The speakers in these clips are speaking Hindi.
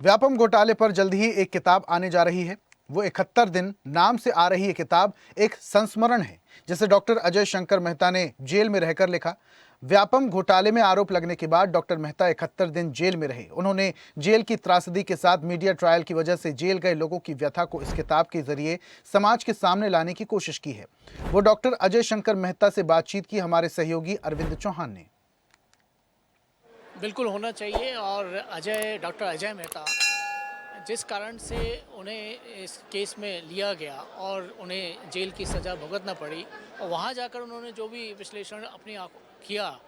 व्यापम घोटाले पर जल्द ही एक किताब आने जा रही है। वो 71 दिन नाम से आ रही ये किताब एक संस्मरण है, जिसे डॉक्टर अजय शंकर मेहता ने जेल में रहकर लिखा। व्यापम घोटाले में आरोप लगने के बाद डॉक्टर मेहता 71 दिन जेल में रहे। उन्होंने जेल की त्रासदी के साथ मीडिया ट्रायल की वजह से जेल गए लोगों की व्यथा को इस किताब के जरिए समाज के सामने लाने की कोशिश की है। वो डॉक्टर अजय शंकर मेहता से बातचीत की हमारे सहयोगी अरविंद चौहान ने। बिल्कुल होना चाहिए। और डॉक्टर अजय मेहता जिस कारण से उन्हें इस केस में लिया गया और उन्हें जेल की सज़ा भुगतना पड़ी, और वहाँ जाकर उन्होंने जो भी विश्लेषण अपनी आँखों किया,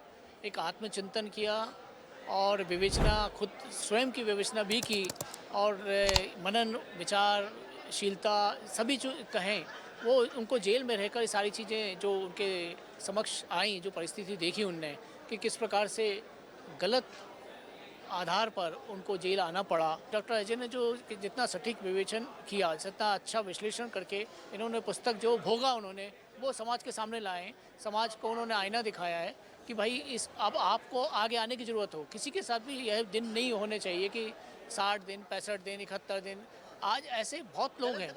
एक आत्मचिंतन किया और विवेचना, खुद स्वयं की विवेचना भी की, और मनन विचारशीलता सभी जो कहें, वो उनको जेल में रहकर सारी चीज़ें जो उनके समक्ष आई, जो परिस्थिति देखी उनने कि किस प्रकार से गलत आधार पर उनको जेल आना पड़ा। डॉक्टर अजय ने जो जितना सटीक विवेचन किया, जितना अच्छा विश्लेषण करके इन्होंने पुस्तक जो भोगा उन्होंने वो समाज के सामने लाए। समाज को उन्होंने आईना दिखाया है कि भाई इस अब आपको आगे आने की ज़रूरत हो। किसी के साथ भी यह दिन नहीं होने चाहिए कि 60 दिन, 65 दिन, 71 दिन। आज ऐसे बहुत लोग हैं,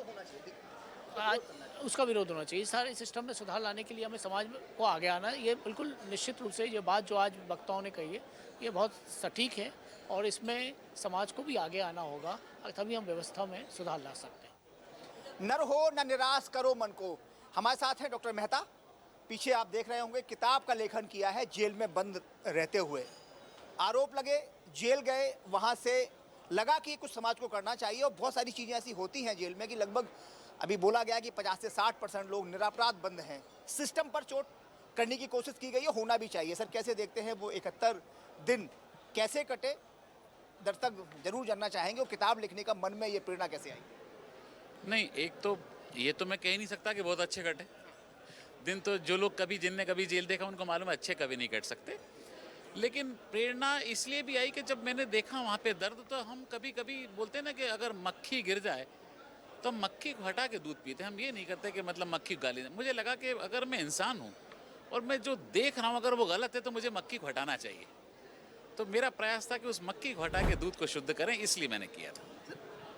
आज उसका विरोध होना चाहिए। सारे सिस्टम में सुधार लाने के लिए हमें समाज को आगे आना है। ये बिल्कुल निश्चित रूप से ये बात जो आज वक्ताओं ने कही है, ये बहुत सटीक है, और इसमें समाज को भी आगे आना होगा, तभी हम व्यवस्था में सुधार ला सकते हैं। नर हो न निराश करो मन को। हमारे साथ हैं डॉक्टर मेहता। पीछे आप देख रहे होंगे किताब का लेखन किया है जेल में बंद रहते हुए। आरोप लगे, जेल गए, वहाँ से लगा कि कुछ समाज को करना चाहिए। और बहुत सारी चीज़ें ऐसी होती हैं जेल में कि लगभग अभी बोला गया कि 50 से 60% लोग निरपराध बंद हैं। सिस्टम पर चोट करने की कोशिश की गई है, होना भी चाहिए। सर, कैसे देखते हैं वो 71 दिन कैसे कटे? दर्शक जरूर जानना चाहेंगे। वो किताब लिखने का मन में ये प्रेरणा कैसे आई? नहीं, एक तो ये तो मैं कह ही नहीं सकता कि बहुत अच्छे कटे दिन। तो जो लोग जिनने कभी जेल देखा उनको मालूम है अच्छे कभी नहीं कट सकते। लेकिन प्रेरणा इसलिए भी आई कि जब मैंने देखा वहाँ पे दर्द, तो हम कभी कभी बोलते हैं ना कि अगर मक्खी गिर जाए तो मक्खी को हटा के दूध पीते। हम ये नहीं करते कि मतलब मक्खी को गाली दें। मुझे लगा कि अगर मैं इंसान हूँ और मैं जो देख रहा हूँ अगर वो गलत है तो मुझे मक्खी को हटाना चाहिए। तो मेरा प्रयास था कि उस मक्खी को हटा के दूध को शुद्ध करें, इसलिए मैंने किया था।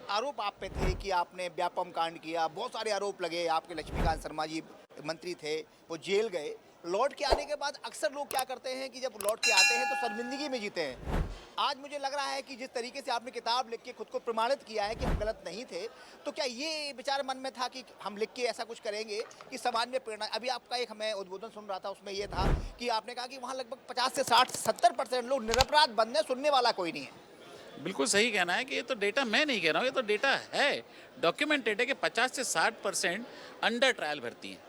आरोप आप पे थे कि आपने व्यापम कांड किया, बहुत सारे आरोप लगे। आपके लक्ष्मीकांत शर्मा जी मंत्री थे, वो जेल गए। लौट के आने के बाद अक्सर लोग क्या करते हैं कि जब लौट के आते हैं तो शर्मिंदगी में जीते हैं। आज मुझे लग रहा है कि जिस तरीके से आपने किताब लिख के खुद को प्रमाणित किया है कि हम गलत नहीं थे, तो क्या ये विचार मन में था कि हम लिख के ऐसा कुछ करेंगे कि समाज में प्रेरणा? अभी आपका एक मैं उद्बोधन सुन रहा था, उसमें ये था कि आपने कहा कि वहाँ लगभग 50 से 60-70% लोग निरपराध बंद हैं, सुनने वाला कोई नहीं है। बिल्कुल सही कहना है कि ये तो डेटा मैं नहीं कह रहा हूँ, ये तो डेटा है, डॉक्यूमेंटेड है कि 50 से 60% अंडर ट्रायल भर्ती हैं।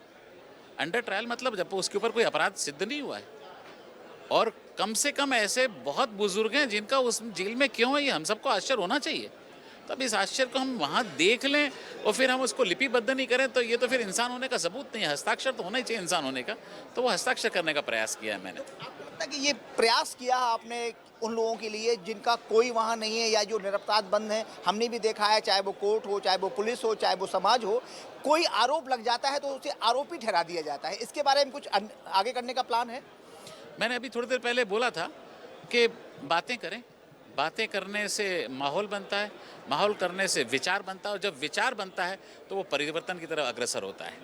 अंडर ट्रायल मतलब जब उसके ऊपर कोई अपराध सिद्ध नहीं हुआ है, और कम से कम ऐसे बहुत बुजुर्ग हैं जिनका उस जेल में क्यों है, ये हम सबको आश्चर्य होना चाहिए। तब इस आश्चर्य को हम वहाँ देख लें और फिर हम उसको लिपिबद्ध नहीं करें तो ये तो फिर इंसान होने का सबूत नहीं है। हस्ताक्षर तो होना ही चाहिए इंसान होने का, तो वो हस्ताक्षर करने का प्रयास किया है मैंने। आपको लगता है कि ये प्रयास किया आपने उन लोगों के लिए जिनका कोई वहाँ नहीं है या जो निरपराध बंद हैं? हमने भी देखा है, चाहे वो कोर्ट हो, चाहे वो पुलिस हो, चाहे वो समाज हो, कोई आरोप लग जाता है तो उसे आरोपी ठहरा दिया जाता है। इसके बारे में कुछ आगे करने का प्लान है? मैंने अभी थोड़ी देर पहले बोला था कि बातें करें, बातें करने से माहौल बनता है, माहौल करने से विचार बनता है, और जब विचार बनता है तो वो परिवर्तन की तरफ अग्रसर होता है।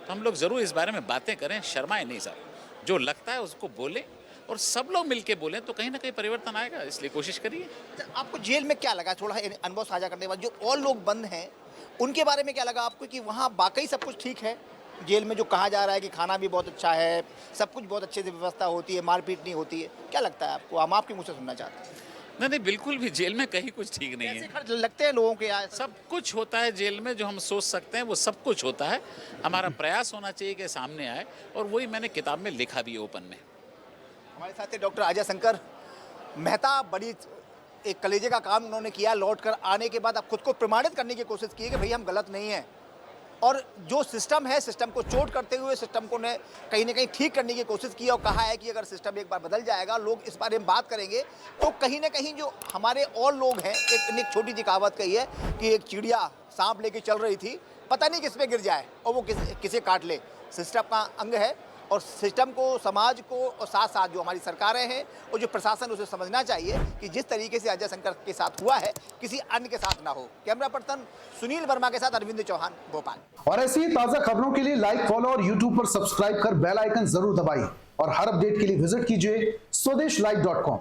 तो हम लोग ज़रूर इस बारे में बातें करें, शर्माएं नहीं सर। जो लगता है उसको बोलें और सब लोग मिलके बोलें तो कहीं ना कहीं परिवर्तन आएगा, इसलिए कोशिश करिए। आपको जेल में क्या लगा, थोड़ा अनुभव साझा करने के बाद? जो और लोग बंद हैं उनके बारे में क्या लगा आपको कि वहाँ वाकई सब कुछ ठीक है? जेल में जो कहा जा रहा है कि खाना भी बहुत अच्छा है, सब कुछ बहुत अच्छे से व्यवस्था होती है, मारपीट नहीं होती है, क्या लगता है आपको? हम आपके मुँह से सुनना चाहते हैं। नहीं नहीं, बिल्कुल भी जेल में कहीं कुछ ठीक नहीं है। खर्च लगते हैं लोगों के यहाँ? सब कुछ होता है जेल में, जो हम सोच सकते हैं वो सब कुछ होता है। हमारा प्रयास होना चाहिए कि सामने आए, और वही मैंने किताब में लिखा भी है ओपन में। हमारे साथ है डॉक्टर अजय शंकर मेहता। बड़ी एक कलेजे का काम उन्होंने किया। लौट कर आने के बाद अब खुद को प्रमाणित करने की कोशिश की है कि भाई हम गलत नहीं हैं, और जो सिस्टम है, सिस्टम को चोट करते हुए सिस्टम को ने कहीं ना कहीं ठीक करने की कोशिश की, और कहा है कि अगर सिस्टम एक बार बदल जाएगा, लोग इस बारे में बात करेंगे, तो कहीं ना कहीं जो हमारे और लोग हैं, एक छोटी सी कहावत कही है कि एक चिड़िया सांप लेके चल रही थी, पता नहीं किस पे गिर जाए और वो किसे काट ले। सिस्टम का अंग है और सिस्टम को, समाज को और साथ साथ जो हमारी सरकारें हैं और जो प्रशासन, उसे समझना चाहिए कि जिस तरीके से अजय शंकर के साथ हुआ है किसी अन्य के साथ ना हो। कैमरा पर्सन सुनील वर्मा के साथ अरविंद चौहान, भोपाल। और ऐसी ही ताजा खबरों के लिए लाइक, फॉलो और यूट्यूब पर सब्सक्राइब कर बेल आइकन जरूर दबाइए और हर अपडेट के लिए विजिट कीजिए स्वदेशलाइव.com।